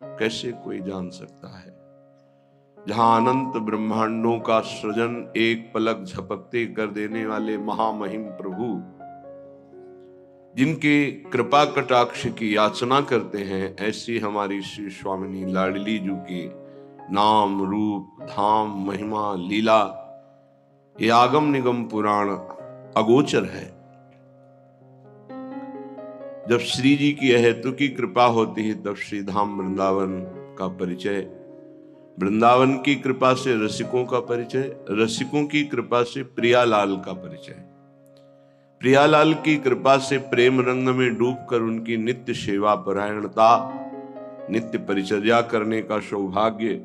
कैसे कोई जान सकता है। जहां अनंत ब्रह्मांडों का सृजन एक पलक झपकते कर देने वाले महामहिम प्रभु, जिनके कृपा कटाक्ष की याचना करते हैं, ऐसी हमारी श्री स्वामिनी लाडली जी के नाम रूप धाम महिमा लीला ये आगम निगम पुराण अगोचर है। जब श्री जी की अहेतु की कृपा होती है तब श्री धाम वृंदावन का परिचय, वृंदावन की कृपा से रसिकों का परिचय, रसिकों की कृपा से प्रियालाल का परिचय, प्रियालाल की कृपा से प्रेम रंग में डूबकर उनकी नित्य सेवा परायणता, नित्य परिचर्या करने का सौभाग्य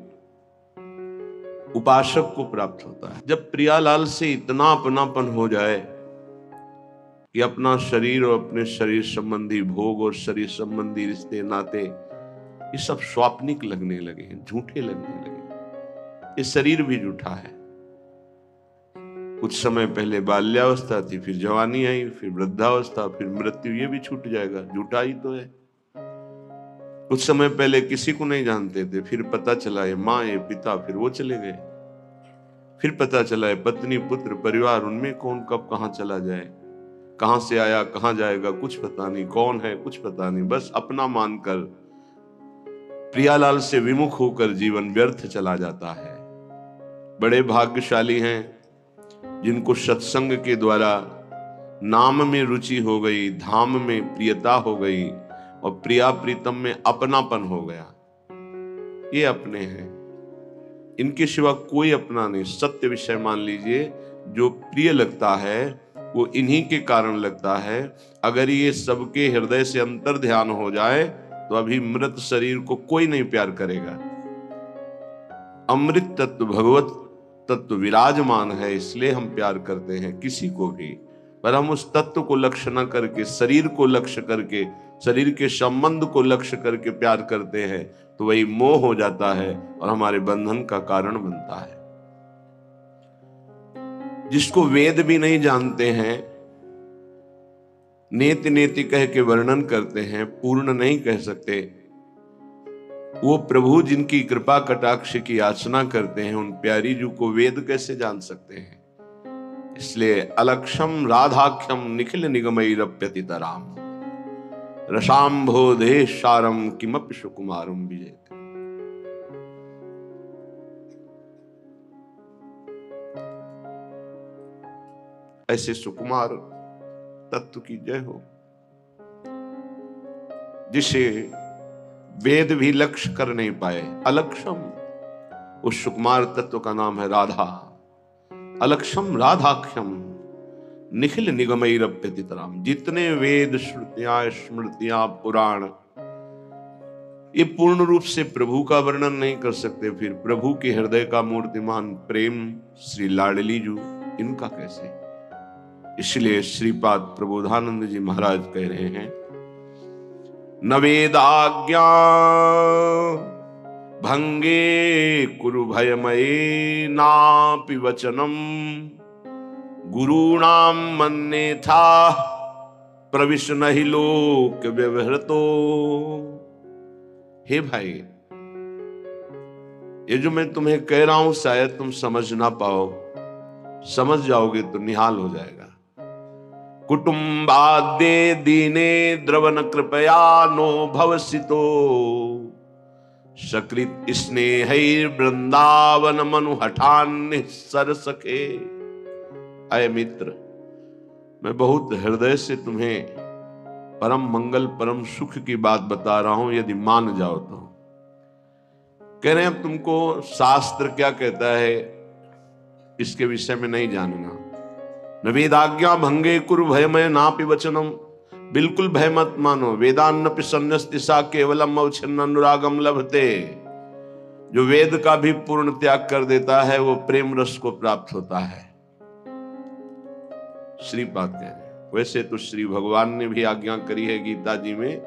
उपासक को प्राप्त होता है। जब प्रियालाल से इतना अपनापन हो जाए कि अपना शरीर और अपने शरीर संबंधी भोग और शरीर संबंधी रिश्ते नाते ये सब स्वाप्निक लगने लगे हैं, झूठे लगने लगे। ये शरीर भी झूठा है। कुछ समय पहले बाल्यावस्था थी, फिर जवानी आई, फिर वृद्धावस्था, फिर मृत्यु, ये भी छूट जाएगा, झूठा ही तो है। कुछ समय पहले किसी को नहीं जानते थे, फिर पता चला ये माँ ये पिता, फिर वो चले गए। फिर पता चला है पत्नी पुत्र परिवार, उनमें कौन कब कहां चला जाए, कहां से आया कहां जाएगा कुछ पता नहीं, कौन है कुछ पता नहीं, बस अपना मानकर प्रियालाल से विमुख होकर जीवन व्यर्थ चला जाता है। बड़े भाग्यशाली हैं जिनको सत्संग के द्वारा नाम में रुचि हो गई, धाम में प्रियता हो गई और प्रिया प्रीतम में अपनापन हो गया। ये अपने हैं, इनके सिवा कोई अपना नहीं। सत्य विषय मान लीजिए, जो प्रिय लगता है वो इन्हीं के कारण लगता है। अगर ये सबके हृदय से अंतर ध्यान हो जाए तो अभी मृत शरीर को कोई नहीं प्यार करेगा। अमृत तत्व भगवत तत्व विराजमान है, इसलिए हम प्यार करते हैं किसी को भी। पर हम उस तत्व को लक्ष्य न करके, शरीर को लक्ष्य करके, शरीर के संबंध को लक्ष्य करके प्यार करते हैं तो वही मोह हो जाता है और हमारे बंधन का कारण बनता है। जिसको वेद भी नहीं जानते हैं, नेति नेति कह के वर्णन करते हैं, पूर्ण नहीं कह सकते, वो प्रभु जिनकी कृपा कटाक्ष की याचना करते हैं, उन प्यारी जी को वेद कैसे जान सकते हैं। इसलिए अलक्षम राधाख्यम निखिल निगमैरप्यतितराम रसाम्भोधे सारम किमपि सुकुमारम विजेते। ऐसे सुकुमार तत्व की जय हो, जिसे वेद भी लक्ष्य कर नहीं पाए। अलक्षम, उस सुकुमार तत्व का नाम है राधा। अलक्षम राधाख्यम निखिल निगमैरप्यतितराम। जितने वेद श्रुतियां स्मृतियां पुराण ये पूर्ण रूप से प्रभु का वर्णन नहीं कर सकते, फिर प्रभु के हृदय का मूर्तिमान प्रेम श्री लाडली जी, इनका कैसे। इसलिए श्रीपाद प्रबोधानंद जी महाराज कह रहे हैं, न वेदाज्ञा भंगे कुरु भयमये नापि वचनम गुरूणाम मन्येथा प्रविश नहि लोक व्यवहृतो। हे भाई, ये जो मैं तुम्हें कह रहा हूं शायद तुम समझ ना पाओ, समझ जाओगे तो निहाल हो जाएगा। कुटुंबाद्ये दीने द्रवन कृपया नो भवसितो सकृत स्नेहैर वृंदावन मनु हठान्य सर सखे। अय मित्र, मैं बहुत हृदय से तुम्हें परम मंगल परम सुख की बात बता रहा हूं, यदि मान जाओ तो। कह रहे हैं अब तुमको शास्त्र क्या कहता है इसके विषय में नहीं जानना। न वेदाज्ञा भंगे कुरु भयमय नापि वचनम, बिल्कुल भय मत मानो। वेदान्नपि सन्न्यस्ति सा केवलम अवच्छिन्न अनुरागम लभते। जो वेद का भी पूर्ण त्याग कर देता है वो प्रेम रस को प्राप्त होता है। श्रीपाद कह रहे हैं। वैसे तो श्री भगवान ने भी आज्ञा करी है गीता जी में,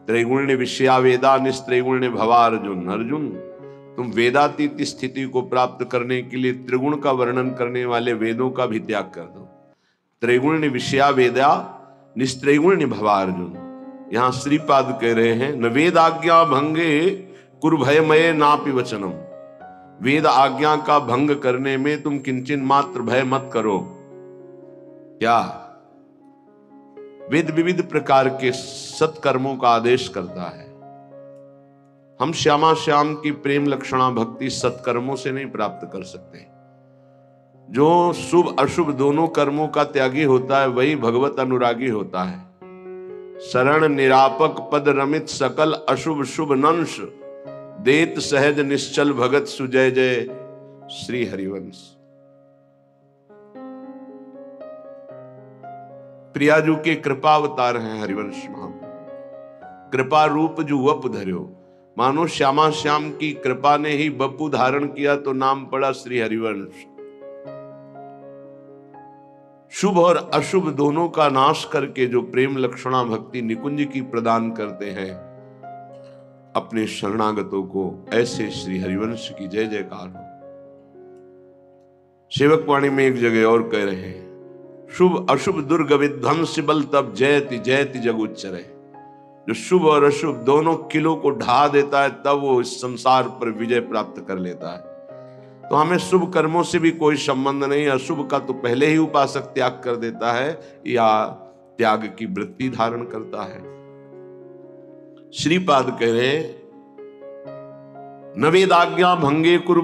त्रैगुण्य विषया वेदा निस्त्रैगुण्य भवार्जुन। अर्जुन, तुम वेदातीत स्थिति को प्राप्त करने के लिए त्रिगुण का वर्णन करने वाले वेदों का भी त्याग कर दो। त्रैगुण्य विषया वेदा निस्त्रैगुण्य भवार्जुन। यहां श्रीपाद कह रहे हैं, न वेदाज्ञा भंगे कुरुभयमये नापि वचनम, वेद आज्ञा का भंग करने में तुम किंचिन मात्र भय मत करो। क्या? वेद विविध प्रकार के सत्कर्मों का आदेश करता है। हम श्यामा श्याम की प्रेम लक्षणा भक्ति सत्कर्मों से नहीं प्राप्त कर सकते। जो शुभ अशुभ दोनों कर्मों का त्यागी होता है वही भगवत अनुरागी होता है। शरण निरापक पद रमित सकल अशुभ शुभ नंश, देत सहज निश्चल भगत सुजय जय श्री हरिवंश। प्रियाजू के कृपा अवतार हैं हरिवंश महाप्रभु। कृपा रूप जो वप धर्यो, मानो श्यामा श्याम की कृपा ने ही बपू धारण किया तो नाम पड़ा श्री हरिवंश। शुभ और अशुभ दोनों का नाश करके जो प्रेम लक्षणा भक्ति निकुंज की प्रदान करते हैं अपने शरणागतों को, ऐसे श्री हरिवंश की जय जयकार हो। सेवक वाणी में एक जगह और कह रहे हैं, शुभ अशुभ दुर्ग विध्वंस बल तब जयति जयति जग उच्चरे। जो शुभ और अशुभ दोनों किलों को ढा देता है तब वो इस संसार पर विजय प्राप्त कर लेता है। तो हमें शुभ कर्मों से भी कोई संबंध नहीं, अशुभ का तो पहले ही उपासक त्याग कर देता है या त्याग की वृत्ति धारण करता है। श्रीपाद कह रहे, न वेदाज्ञा भंगे कुरु